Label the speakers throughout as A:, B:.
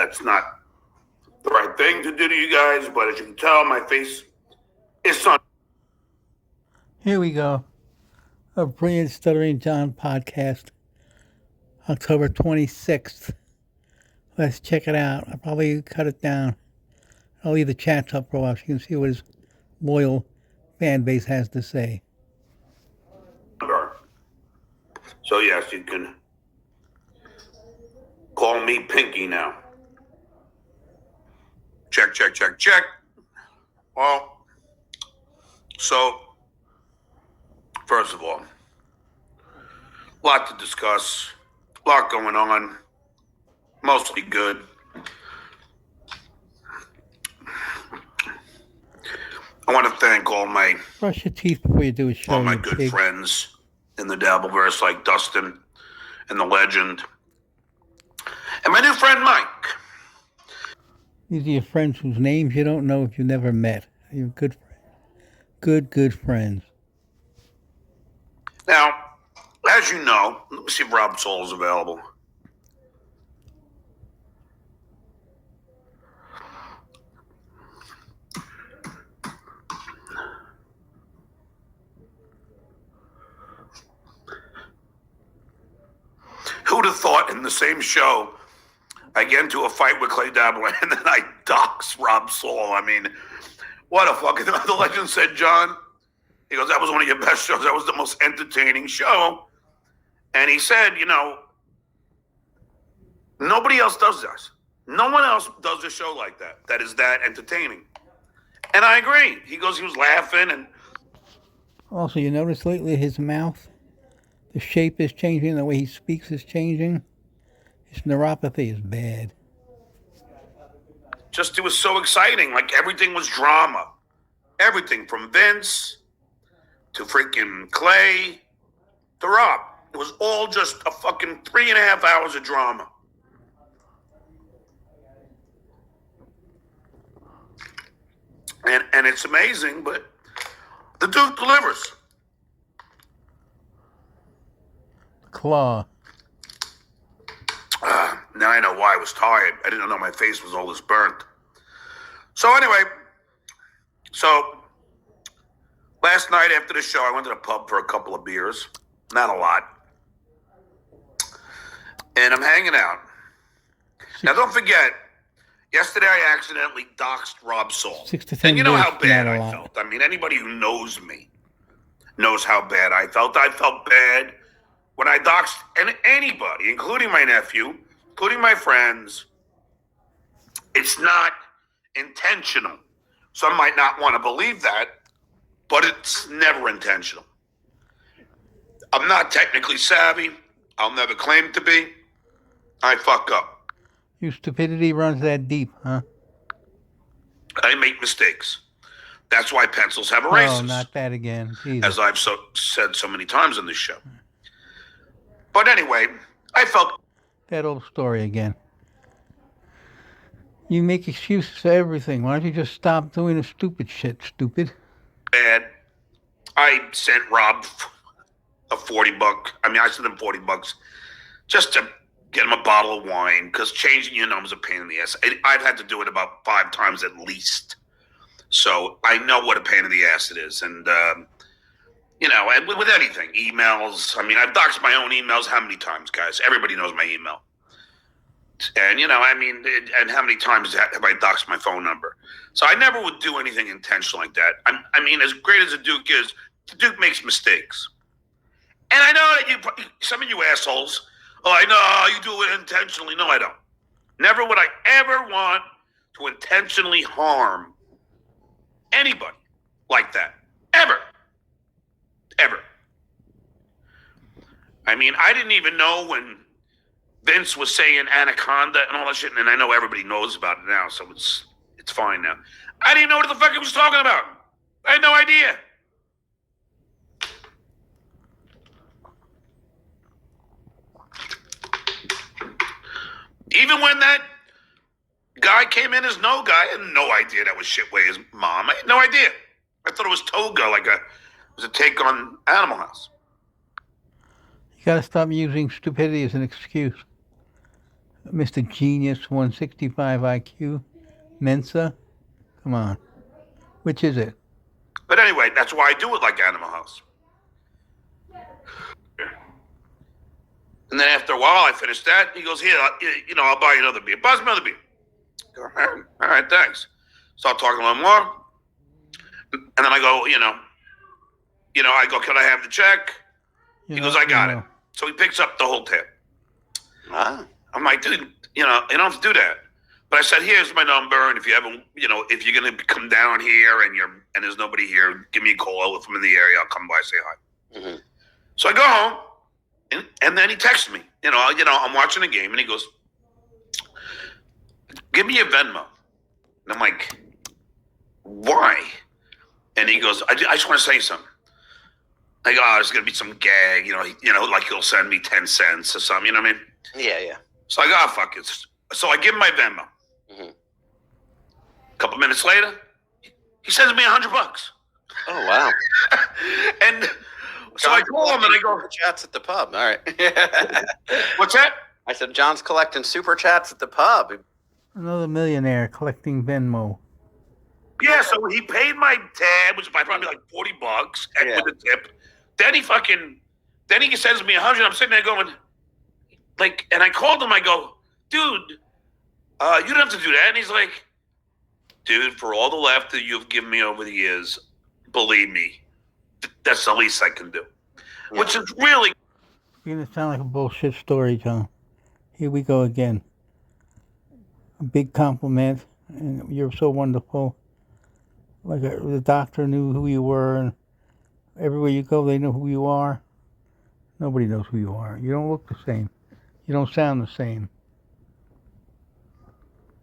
A: that's not the right thing to do to you guys, but as you can tell, my face is on.
B: Here we go. A Brilliant Stuttering John podcast, October 26th. Let's check it out. I'll probably cut it down. I'll leave the chats up for a while so you can see what his loyal fan base has to say.
A: So yes, you can call me Pinky now. Check. Well, so first of all, a lot to discuss, a lot going on, mostly good. I want to thank all my
B: Brush your teeth before you do a show.
A: all my good
B: pig.
A: friends in the Dabbleverse, like Dustin and the Legend, and my new friend Mike.
B: These are your friends whose names you don't know if you never met. You're good friends. Good friends.
A: Now, as you know, let me see if Rob Soul is available. Who would have thought in the same show I get into a fight with Clay Dabbler and then I dox Rob Soul? I mean, what a fucking... The Legend said, John, he goes, that was one of your best shows. That was the most entertaining show. And he said, nobody else does this. No one else does a show like that. That is that entertaining. And I agree. He goes, he was laughing. And
B: also, you notice lately his mouth, the shape is changing, the way he speaks is changing. His neuropathy is bad.
A: Just, it was so exciting. Like, everything was drama. Everything from Vince to freaking Clay to Rob. It was all just a fucking 3.5 hours of drama. And it's amazing, but the Duke delivers.
B: Claw.
A: Now I know why I was tired. I didn't know my face was all this burnt. So anyway, last night after the show, I went to the pub for a couple of beers. Not a lot. And I'm hanging out. Now don't forget, yesterday I accidentally doxed Rob Soul.
B: 6 to 10
A: and you know
B: beers,
A: how bad
B: not a
A: I
B: lot.
A: felt. I mean, anybody who knows me knows how bad I felt. I felt bad when I doxed anybody, including my nephew, including my friends. It's not intentional. Some might not want to believe that, but it's never intentional. I'm not technically savvy. I'll never claim to be. I fuck up.
B: Your stupidity runs that deep, huh?
A: I make mistakes. That's why pencils have erasers.
B: Oh, not that again. Jesus.
A: As I've said so many times on this show. But anyway, I felt...
B: That old story again. You make excuses for everything. Why don't you just stop doing the stupid shit, stupid?
A: bad. I sent Rob a $40. I sent him $40 just to get him a bottle of wine, because changing your number is a pain in the ass. I've had to do it about 5 times at least. So I know what a pain in the ass it is. And, and with anything, emails. I've doxed my own emails how many times, guys? Everybody knows my email. And, and how many times have I doxed my phone number? So I never would do anything intentional like that. As great as the Duke is, the Duke makes mistakes. And I know that some of you assholes, I know you do it intentionally. No, I don't. Never would I ever want to intentionally harm anybody like that. Ever. Ever. I didn't even know when Vince was saying anaconda and all that shit, and I know everybody knows about it now, so it's fine now. I didn't know what the fuck he was talking about. I had no idea. Even when that guy came in as no guy, I had no idea that was Shitway's mom. I had no idea. I thought it was Toga, it was a take on Animal House.
B: You gotta stop using stupidity as an excuse. Mr. Genius, 165 IQ, Mensa. Come on. Which is it?
A: But anyway, that's why I do it like Animal House. And then after a while, I finished that. He goes, "Here, I'll buy you another beer. Buys me another beer." I go, all right, thanks. Start talking a little more, and then I go, I go, "Can I have the check?" He goes, "I got it." So he picks up the whole tip. I'm like, "Dude, you don't have to do that." But I said, "Here's my number, and if you haven't, if you're gonna come down here and there's nobody here, give me a call. If I'm in the area, I'll come by, say hi." Mm-hmm. So I go home, and then he texts me. I'm watching the game, and he goes, "Give me your Venmo." And I'm like, "Why?" And he goes, "I just want to say something." I go, "There's gonna be some gag, like he'll send me 10 cents or something." You know what I mean?
C: Yeah.
A: So I go, fuck it. So I give him my Venmo. Mm-hmm. A couple minutes later, he sends me $100.
C: Oh wow!
A: And so I call him and I go,
C: super chats at the pub. All right.
A: "What's that?"
C: I said, John's collecting super chats at the pub.
B: Another millionaire collecting Venmo.
A: Yeah, so he paid my tab, which is probably like $40 with a tip. Then he sends me 100. I'm sitting there going, and I called him. I go, "Dude, you don't have to do that." And he's like, "Dude, for all the laughter you've given me over the years, believe me, that's the least I can do." Yeah. Which is really...
B: You're going to sound like a bullshit story, John. Here we go again. A big compliment, and you're so wonderful. Like the doctor knew who you were, and everywhere you go, they know who you are. Nobody knows who you are. You don't look the same. You don't sound the same.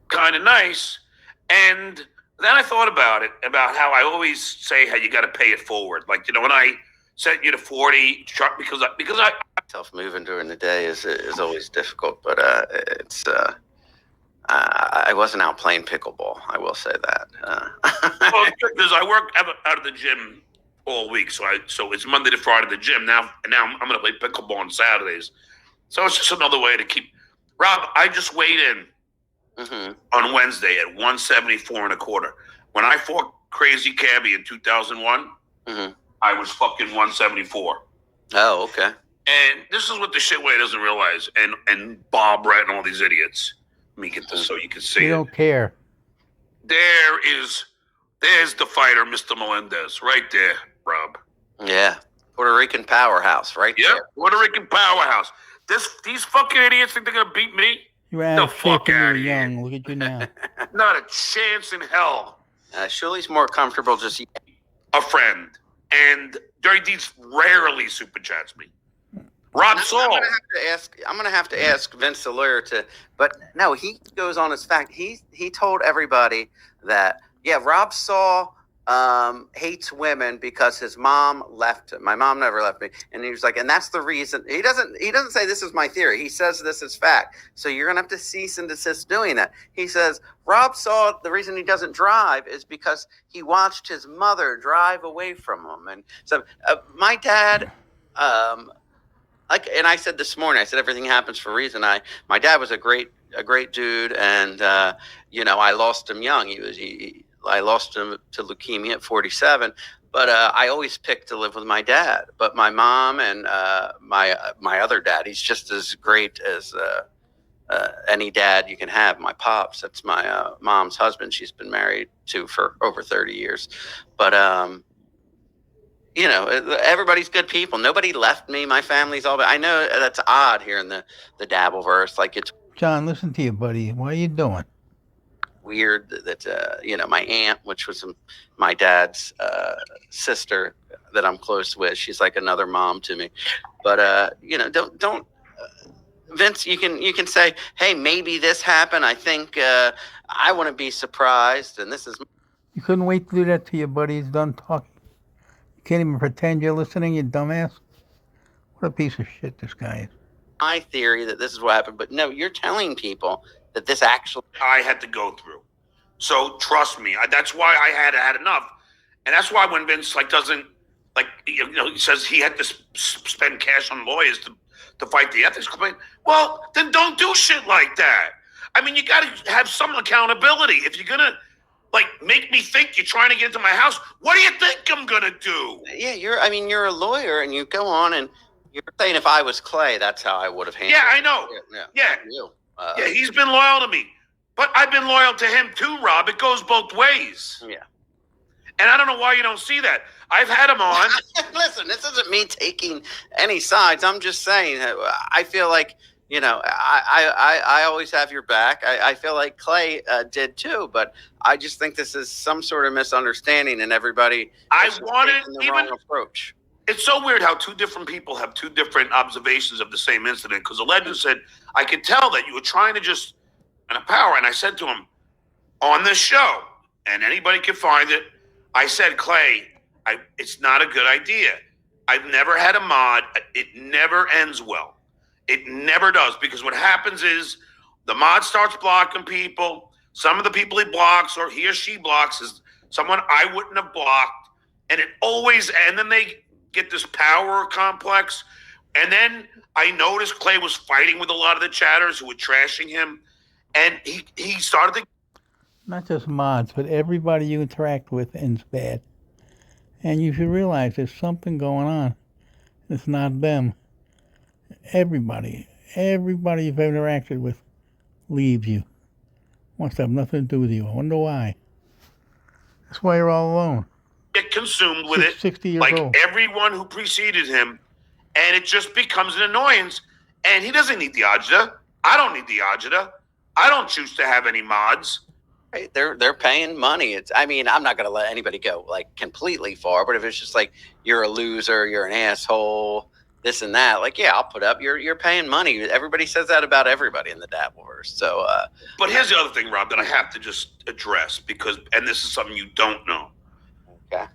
A: Kind of nice. And then I thought about how I always say how you got to pay it forward. Like, when I sent you to 40, because I
C: self-moving during the day is always difficult, but it's I wasn't out playing pickleball. I will say that.
A: Well, because I work out of the gym all week, so it's Monday to Friday at the gym. Now I'm going to play pickleball on Saturdays. So it's just another way to keep. Rob, I just weighed in on Wednesday at 174 and a quarter. When I fought Crazy Cabby in 2001, I was fucking 174.
C: Oh, okay.
A: And this is what the shitway doesn't realize, and Bob Brett and all these idiots. Let me get this so you can see
B: they
A: it.
B: They don't care.
A: There's the fighter, Mr. Melendez, right there, Rob.
C: Yeah, Puerto Rican powerhouse, right there.
A: Yeah, Puerto Rican powerhouse. These fucking idiots think they're gonna beat me.
B: You're out of shape when you were young. Look at you now.
A: Not a chance in hell.
C: Shuley's more comfortable just
A: a friend, and Dirty Deeds rarely super chats me. Rob Saul.
C: I'm gonna have to ask Vince the lawyer but no, he goes on his fact. He told everybody that Rob Saul hates women because his mom left him. My mom never left me, and he was like, and that's the reason. He doesn't say this is my theory. He says this is fact. So you're gonna have to cease and desist doing that. He says Rob Saul, the reason he doesn't drive is because he watched his mother drive away from him, and so my dad. And I said this morning, I said everything happens for a reason. My dad was a great dude, and I lost him young. I lost him to leukemia at 47. But I always picked to live with my dad. But my mom and my other dad, he's just as great as any dad you can have. My pops, that's my mom's husband. She's been married to for over 30 years. But everybody's good people. Nobody left me. My family's all. I know that's odd here in the Dabbleverse. Like it's
B: John, listen to you, buddy. What are you doing?
C: Weird that my aunt, which was my dad's sister that I'm close with, she's like another mom to me. But don't Vince. You can say, hey, maybe this happened. I think I want to be surprised, and this is.
B: You couldn't wait to do that till your buddy's done talking. Can't even pretend you're listening, you dumbass. What a piece of shit this guy is.
C: My theory that this is what happened, but no, you're telling people that this actually...
A: I had to go through. So trust me, that's why I had enough. And that's why when Vince doesn't, he says he had to spend cash on lawyers to fight the ethics complaint. Well, then don't do shit like that. I mean, you got to have some accountability. If you're gonna make me think you're trying to get into my house, what do you think I'm gonna do?
C: Yeah, you're a lawyer, and you go on and you're saying if I was Clay, that's how I would have handled.
A: Yeah, I know. Yeah. Yeah, he's been loyal to me, but I've been loyal to him too, Rob. It goes both ways.
C: Yeah.
A: And I don't know why you don't see that. I've had him on.
C: Listen, this isn't me taking any sides. I'm just saying, I feel like, I always have your back. I feel like Clay did too, but I just think this is some sort of misunderstanding, and everybody.
A: I wanted
C: the wrong approach.
A: It's so weird how two different people have two different observations of the same incident. Because the legend said, I could tell that you were trying to just power. And I said to him on this show, and anybody can find it, I said, Clay, it's not a good idea. I've never had a mod. It never ends well. It never does, because what happens is the mod starts blocking people. Some of the people he blocks or he or she blocks is someone I wouldn't have blocked. And then they get this power complex. And then I noticed Clay was fighting with a lot of the chatters who were trashing him. And he started to...
B: Not just mods, but everybody you interact with ends bad. And you should realize there's something going on. It's not them. Everybody you've interacted with leaves you. Wants to have nothing to do with you. I wonder why. That's why you're all alone.
A: Get consumed with it,
B: 60 years
A: like
B: old.
A: everyone who preceded him, and it just becomes an annoyance. And he doesn't need the agita. I don't need the agita. I don't choose to have any mods.
C: Right. They're paying money. I'm not going to let anybody go completely far, but if it's just you're a loser, you're an asshole, this and that, I'll put up. You're paying money. Everybody says that about everybody in the Dabbleverse. So,
A: but here's the other thing, Rob, that I have to just address and this is something you don't know.
C: Okay.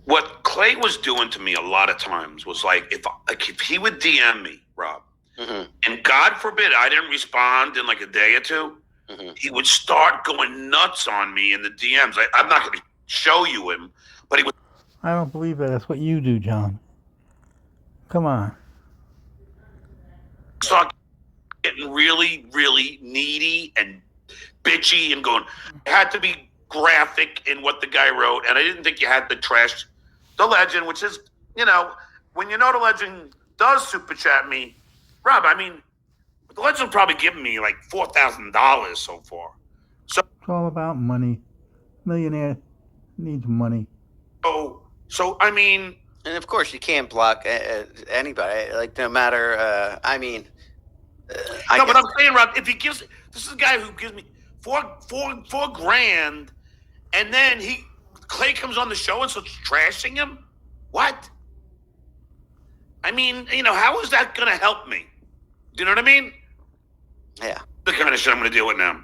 A: What Clay was doing to me a lot of times was if he would DM me, Rob,
C: mm-hmm.
A: and God forbid I didn't respond in a day or two,
C: mm-hmm.
A: he would start going nuts on me in the DMs. I'm not going to show you him, but he would.
B: I don't believe that. That's what you do, John. Come on.
A: Start getting really, really needy and bitchy and going. It had to be graphic in what the guy wrote, and I didn't think you had to trash the legend, which is, when the legend does super chat me, Rob, the legend's probably given me $4,000 so far. So
B: it's all about money. Millionaire needs money.
A: So
C: and of course you can't block anybody. No matter.
A: But I'm saying, Rob, if he gives, this is a guy who gives me $4,000, and then Clay comes on the show and starts trashing him. What? How is that going to help me? Do you know what I mean?
C: Yeah.
A: The kind of shit I'm going to deal with now.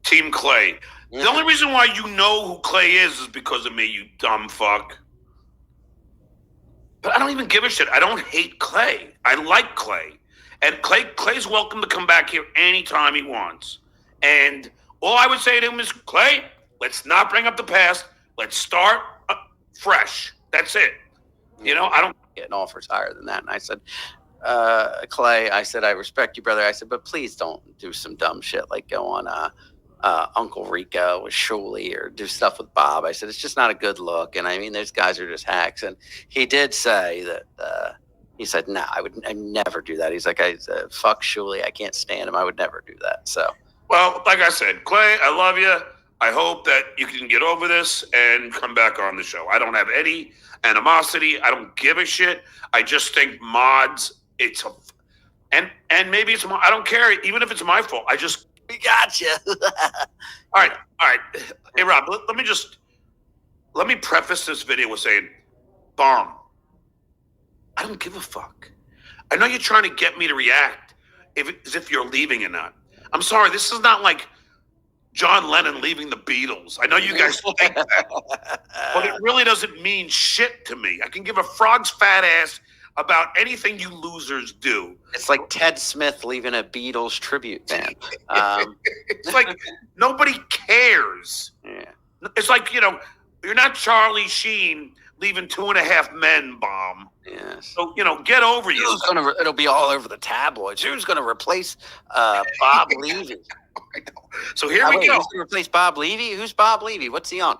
A: Team Clay.
C: Mm-hmm.
A: The only reason why you know who Clay is because of me, you dumb fuck. But I don't even give a shit. I don't hate Clay. I like Clay. And Clay's welcome to come back here anytime he wants. And all I would say to him is, Clay, let's not bring up the past. Let's start fresh. That's it. I don't...
C: Getting offers higher than that. And I said, Clay, I said, I respect you, brother. I said, but please don't do some dumb shit like go on Uncle Rico with Shuley or do stuff with Bob. I said, it's just not a good look. And those guys are just hacks. And he did say that, he said, no, I'd never do that. He's like, fuck Shuley. I can't stand him. I would never do that. So,
A: well, like I said, Clay, I love you. I hope that you can get over this and come back on the show. I don't have any animosity. I don't give a shit. I just think mods, and maybe it's, I don't care, even if it's my fault.
C: we got you.
A: All right. Hey, Rob, let me preface this video with saying, bomb. I don't give a fuck. I know you're trying to get me to react as if you're leaving or not. I'm sorry, this is not like John Lennon leaving the Beatles. I know you guys think that, but it really doesn't mean shit to me. I can give a frog's fat ass about anything you losers do.
C: It's like Ted Smith leaving a Beatles tribute band.
A: It's like nobody cares.
C: Yeah.
A: It's like, you're not Charlie Sheen leaving 2.5 men bomb.
C: Yes.
A: So, get over yourself.
C: It'll be all over the tabloids. Who's going to replace Bob Levy?
A: I know. So here we go.
C: Who's going to replace Bob Levy? Who's Bob Levy? What's he on?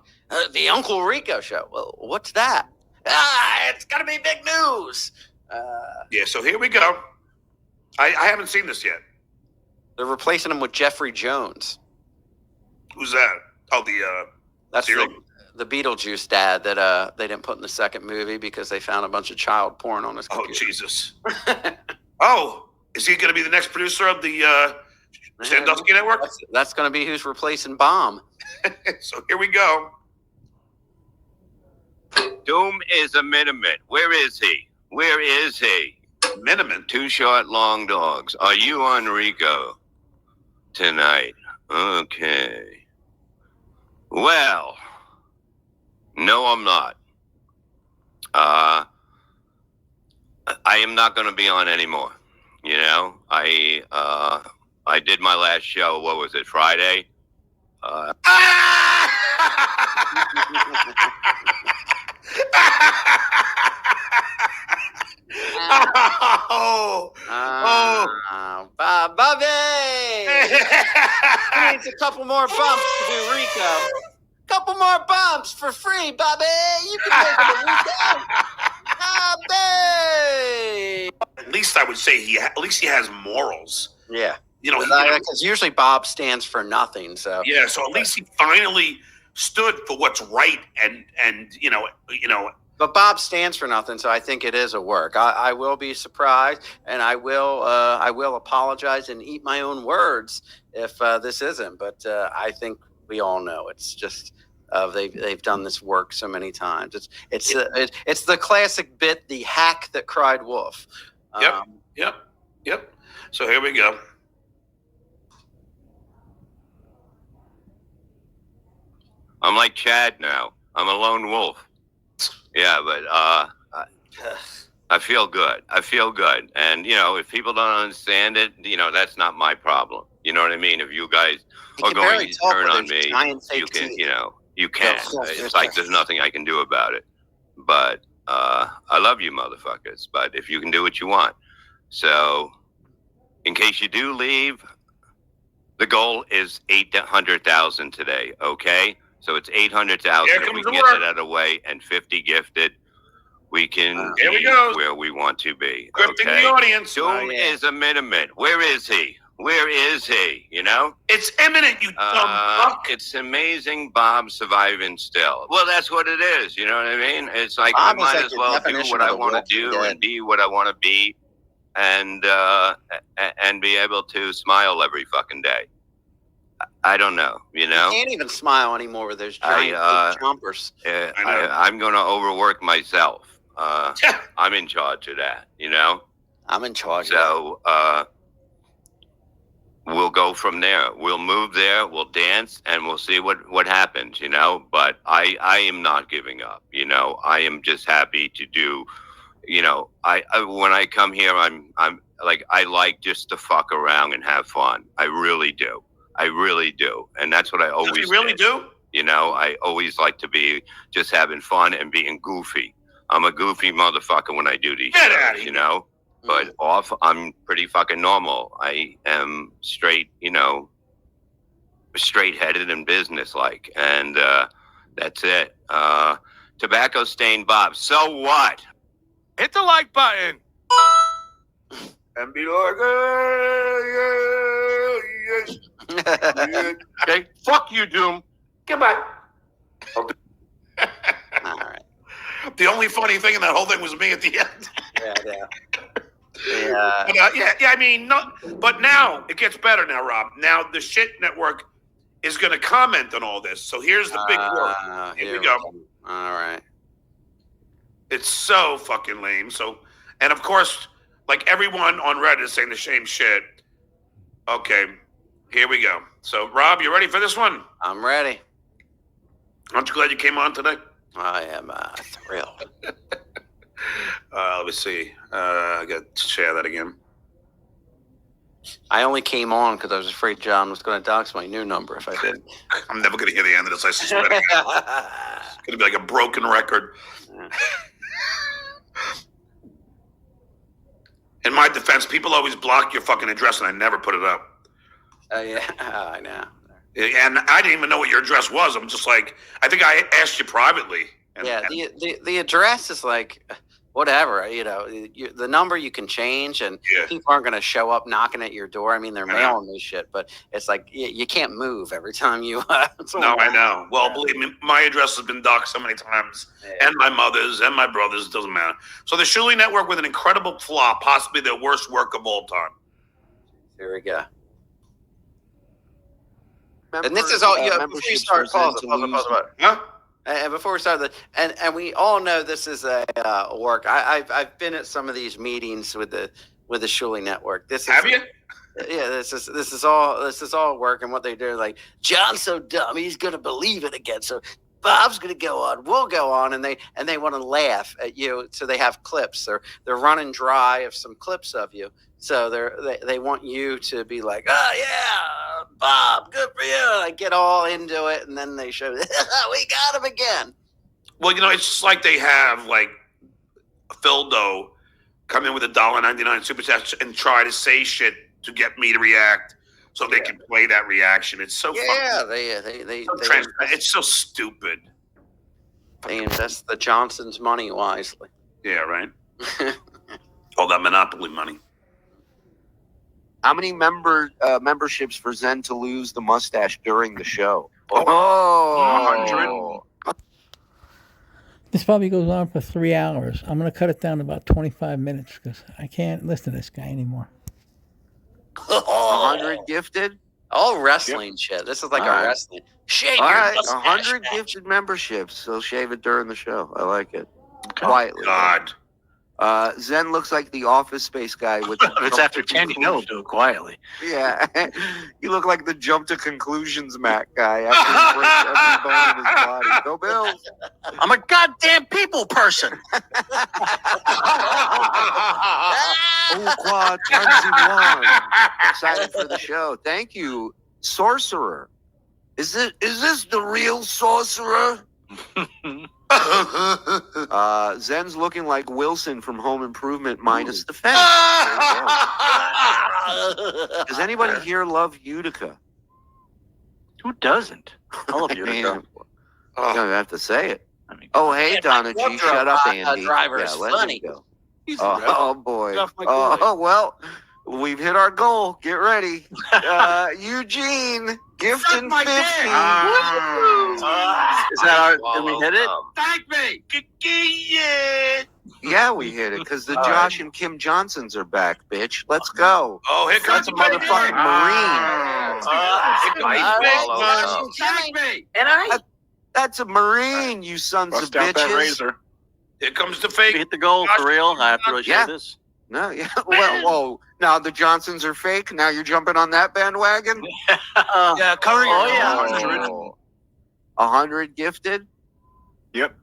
C: The Uncle Rico show. Well, what's that? It's going to be big news.
A: Yeah, so here we go. I haven't seen this yet.
C: They're replacing him with Jeffrey Jones.
A: Who's that? Oh,
C: That's
A: serial-
C: the Beetlejuice dad that they didn't put in the second movie because they found a bunch of child porn on his
A: Oh,
C: computer.
A: Jesus. Oh, is he going to be the next producer of the Sandusky Network?
C: That's going to be who's replacing Bomb.
A: So here we go.
D: Doom is a Miniman. Where is he? Where is he?
A: Miniman.
D: Two short, long dogs. Are you on Rico tonight? Okay. Well, no, I'm not. I am not going to be on anymore. I did my last show. What was it? Friday.
C: Bobby! He needs a couple more bumps to do Rico. Couple more bumps for free, Bobby. You can make it a Rico. Bobby!
A: At least I would say he has morals.
C: Yeah.
A: Because
C: usually Bob stands for nothing. So
A: yeah. So at least he finally stood for what's right, and
C: But Bob stands for nothing, so I think it is a work. I will be surprised, and I will apologize and eat my own words if this isn't. But I think we all know it's just they've done this work so many times. It's the classic bit, the hack that cried wolf.
A: Yep. So here we go.
D: I'm like Chad now. I'm a lone wolf. Yeah, but I feel good. And, if people don't understand it, that's not my problem. You know what I mean? If you guys are going to turn on me, you can, you can. It's like there's nothing I can do about it. But I love you motherfuckers. But if you can do what you want. So in case you do leave, the goal is 800,000 today, okay? So it's 800,000. If we can get that out of the way and 50 gifted, we can be where we want to be.
A: Grifting
D: Okay?
A: the audience.
D: Doom is a Miniman. Where is he? Where is he?
A: It's imminent, you dumb fuck.
D: It's amazing Bob surviving still. Well, that's what it is. You know what I mean? It's like
C: Bob
D: I might
C: is like
D: as
C: the
D: well do
C: definition
D: what
C: of
D: I
C: the
D: want to
C: Walking
D: do
C: Dead.
D: and be what I want to be, and be able to smile every fucking day. I don't know,
C: You can't even smile anymore with those giant jumpers.
D: I'm going to overwork myself. I'm in charge of that,
C: I'm in charge.
D: So we'll go from there. We'll move there. We'll dance, and we'll see what happens, But I am not giving up, I am just happy to do, I when I come here, I'm like I like just to fuck around and have fun. I really do. And that's what I always
A: Does he really
D: did.
A: do?
D: I always like to be just having fun and being goofy. I'm a goofy motherfucker when I do these
A: Get
D: shows,
A: outta here.
D: But off, I'm pretty fucking normal. I am straight, straight-headed and business-like. And that's it. Tobacco Stained Bob. So what? Hit the like button.
A: And be like, yes.
D: Okay? Fuck you, Doom.
A: Goodbye.
C: All right.
A: The only funny thing in that whole thing was me at the end.
C: Yeah.
A: But, I mean, but now it gets better now, Rob. Now the shit network is going to comment on all this. So here's the big work. Here we go.
C: All right.
A: It's so fucking lame. So, and of course, like everyone on Reddit is saying the same shit. Okay, here we go. So, Rob, you ready for this one?
C: I'm ready.
A: Aren't you glad you came on today?
C: I am thrilled.
A: Let me see. I got to share that again.
C: I only came on because I was afraid John was going to dox my new number if I didn't.
A: I'm never going to hear the end of this, I suspect. Gonna be like a broken record. In my defense, people always block your fucking address, and I never put it up.
C: Yeah, I know.
A: And I didn't even know what your address was. I'm just like, I think I asked you privately. And,
C: Yeah, the address is like whatever, the number you can change, and people aren't going to show up knocking at your door. I mean, they're mailing this shit, but it's like you can't move every time you.
A: No, I know. Well, believe me, my address has been doxed so many times, and my mother's and my brother's. It doesn't matter. So the Shuli Network with an incredible flop, possibly their worst work of all time.
C: Here we go. And this is all. Before you start, pause.
A: Huh?
C: And before we start, and we all know this is a work. I've been at some of these meetings with the Shuli Network.
A: Have you?
C: Yeah, this is all work, and what they do. Like, John's so dumb, he's gonna believe it again. So Bob's gonna go on, we'll go on, and they want to laugh at you. So they have clips. They're running dry of some clips of you. So they want you to be like, oh yeah, Bob, good for you. Like, get all into it, and then they show, we got him again.
A: Well, it's just like they have like Phil Doe come in with $1.99 super chat and try to say shit to get me to react, so they can play that reaction. It's so it's so stupid.
C: They invest the Johnsons' money wisely.
A: Yeah, right. All that monopoly money.
E: How many memberships for Zen to lose the mustache during the show?
A: 100.
B: This probably goes on for 3 hours. I'm going to cut it down to about 25 minutes because I can't listen to this guy anymore.
E: 100 gifted?
C: All wrestling shit. This is like a wrestling. Shave
E: All
C: your
E: right,
C: mustache.
E: 100 gifted memberships. So shave it during the show. I like it. Quietly.
A: God.
E: Zen looks like the Office Space guy with the
F: If it's after 10, you know, do it quietly.
E: Yeah. You look like the jump to conclusions Mac guy after he breaks every bone in his body. Go Bills.
F: I'm a goddamn people person.
E: Oh, quad times in one. Excited for the show. Thank you, Sorcerer. Is this the real Sorcerer? Zen's looking like Wilson from Home Improvement minus the fence. Does anybody here love Utica?
F: Who doesn't? I love Utica.
E: I don't have to say it.
F: I mean,
E: Oh, hey, Donna G. Shut up, Andy.
C: Driver is
E: let
C: funny.
E: him go.
F: he's
E: Oh, boy.
F: Off my boy.
E: Oh, well, we've hit our goal. Get ready. Eugene, gifting 50.
F: Is that our? Did we hit it?
A: Thank me.
E: Yeah, we hit it because the Josh and Kim Johnsons are back, bitch. Let's go.
A: Oh, here comes
E: That's a motherfucking Marine.
A: Thank me.
C: And I
E: That's a Marine, you sons
F: Bust
E: of
F: out that
E: bitches.
F: razor.
A: Here comes the
F: Did
A: fake.
F: we hit the goal for real? I have to really
E: Yeah.
F: show this.
E: No, yeah. Well, whoa. Now the Johnsons are fake. Now you're jumping on that bandwagon?
A: Yeah, Curry.
F: Oh, yeah.
E: 100 gifted?
F: Yep.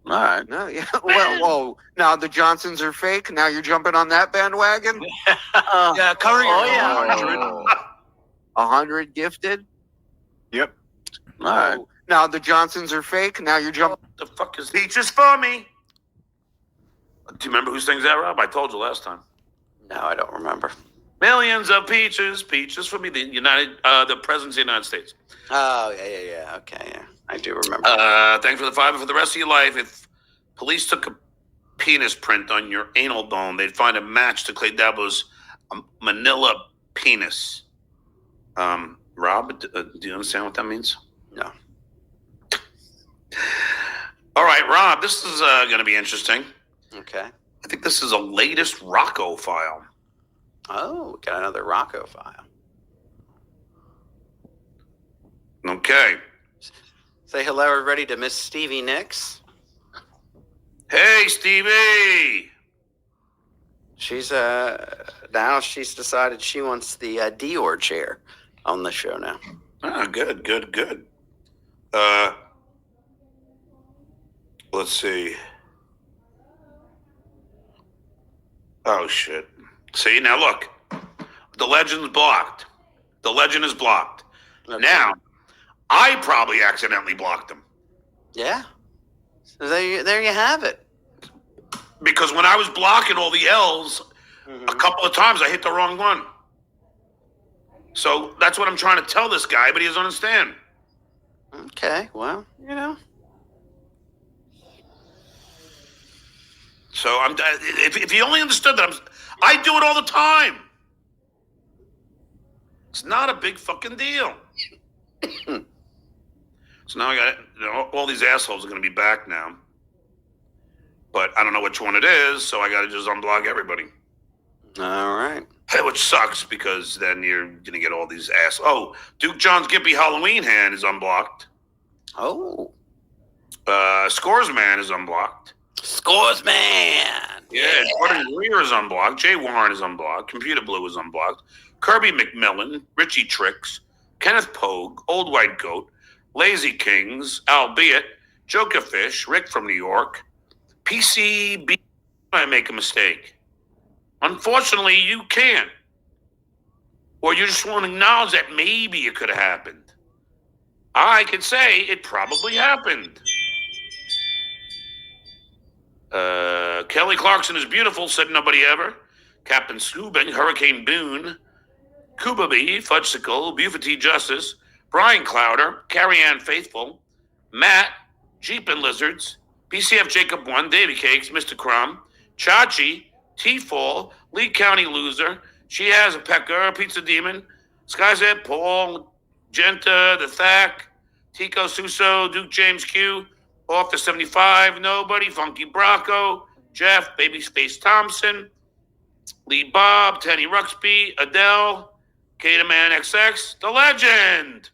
F: All right.
E: No, yeah. Well, whoa. Now the Johnsons are fake. Now you're jumping on that bandwagon?
A: Yeah, Curry.
F: Oh, yeah.
E: 100 gifted?
F: Yep. All right.
E: Oh, now the Johnsons are fake. Now you're jumping.
A: The fuck is peaches for me? Do you remember who sings that, Rob? I told you last time.
C: No, I don't remember.
A: Millions of peaches for me. The president of the United States.
C: Oh, yeah. Okay, yeah. I do remember.
A: Thanks for the fiver. For the rest of your life, if police took a penis print on your anal bone, they'd find a match to Clay Dabo's manila penis. Rob, do you understand what that means?
C: No.
A: All right, Rob, this is going to be interesting.
C: Okay.
A: I think this is a latest Rocco file.
C: Oh, we got another Rocco file.
A: Okay.
C: Say hello, everybody, to Miss Stevie Nicks.
A: Hey, Stevie.
C: She's now she's decided she wants the Dior chair on the show now.
A: Ah, good. Let's see. Oh, shit. See, now look. The legend's blocked. The legend is blocked.
C: Okay.
A: Now, I probably accidentally blocked him.
C: Yeah. So there you have it.
A: Because when I was blocking all the L's, a couple of times I hit the wrong one. So that's what I'm trying to tell this guy, but he doesn't understand.
C: Okay, well,
A: So if he only understood that, I do it all the time. It's not a big fucking deal. So now I got all these assholes are going to be back now. But I don't know which one it is, so I got to just unblock everybody.
C: All right.
A: Which sucks because then you're going to get all these assholes. Oh, Duke John's Gippy Halloween hand is unblocked.
C: Oh.
A: Scores Man is unblocked.
C: Scores Man.
A: Yeah. Jordan Greer is unblocked. Jay Warren is unblocked. Computer Blue is unblocked. Kirby McMillan, Richie Tricks, Kenneth Pogue, Old White Goat, Lazy Kings, Albeit, Joker Fish, Rick from New York, PCB. I make a mistake. Unfortunately, you can't. Or you just want to acknowledge that maybe it could have happened. I could say it probably happened. Kelly Clarkson is beautiful, said nobody ever. Captain Scoobing, Hurricane Boone, Cuba B, Fudgesicle, Buford Justice, Brian Clowder, Carrie Ann Faithful, Matt, Jeep and Lizards, PCF Jacob 1, Davy Cakes, Mr. Crumb, Chachi, T-Fall, Lee County Loser, She Has a Pecker, Pizza Demon, Skyzet, Paul, Genta, The Thack, Tico Suso, Duke James Q, Off the 75, Nobody, Funky Brocco, Jeff, Babyface Thompson, Lee Bob, Tenny Ruxby, Adele, Kataman XX, The Legend,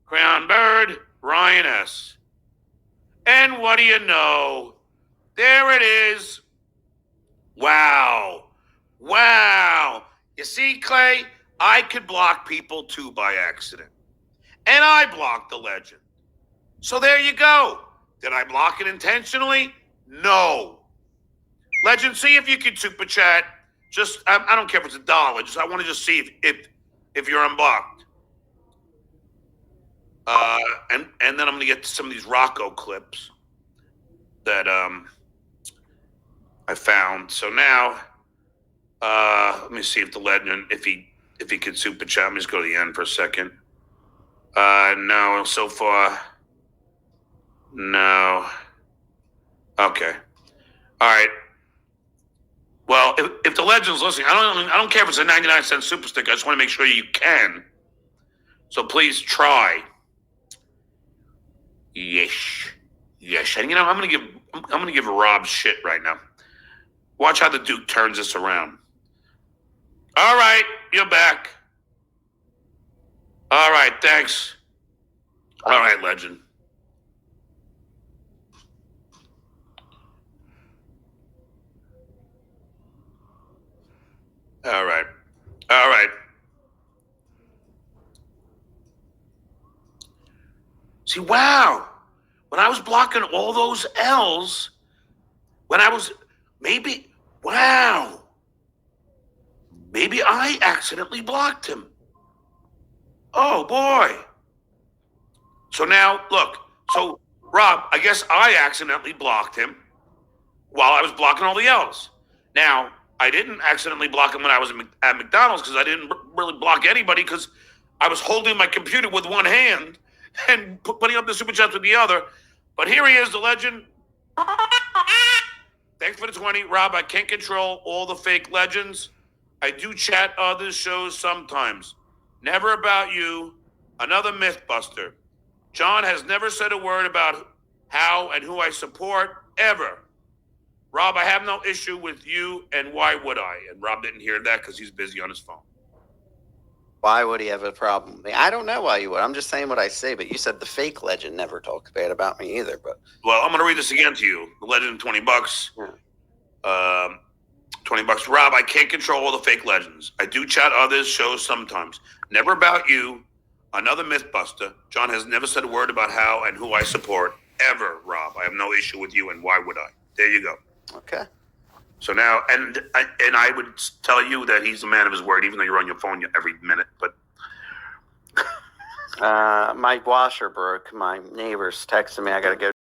A: Crown Bird, Ryan S. And what do you know? There it is. Wow. Wow. You see, Clay, I could block people too by accident. And I blocked The Legend. So there you go. Did I block it intentionally? No. Legend, see if you can super chat. Just, I don't care if it's $1. Just I want to just see if you're unblocked. And then I'm gonna get to some of these Rocco clips that I found. So now, let me see if the Legend, if he could super chat. Let me just go to the end for a second. No, so far, no. Okay, all right. Well, if the Legend's listening, I don't care if it's a 99-cent super stick. I just want to make sure you can. So please try. Yes. And I'm gonna give Rob shit right now. Watch how the Duke turns this around. All right, you're back. All right, thanks. All right, Legend. All right. See, wow. When I was blocking all those L's, maybe I accidentally blocked him. Oh, boy. So now, look. So, Rob, I guess I accidentally blocked him while I was blocking all the L's. Now, I didn't accidentally block him when I was at McDonald's because I didn't really block anybody because I was holding my computer with one hand and putting up the super chats with the other. But here he is, the Legend. Thanks for the 20. Rob, I can't control all the fake legends. I do chat other shows sometimes. Never about you. Another Mythbuster. John has never said a word about how and who I support, ever. Rob, I have no issue with you, and why would I? And Rob didn't hear that because he's busy on his phone.
C: Why would he have a problem with me? I don't know why you would. I'm just saying what I say, but you said the fake Legend never talks bad about me either. But
A: well, I'm going to read this again to you. The Legend, $20. $20. Rob, I can't control all the fake legends. I do chat others' shows sometimes. Never about you. Another Mythbuster. John has never said a word about how and who I support, ever, Rob. I have no issue with you, and why would I? There you go.
C: Okay.
A: So now, and I would tell you that he's a man of his word, even though you're on your phone every minute. But
C: my washer broke. My neighbor's texting me. I got to go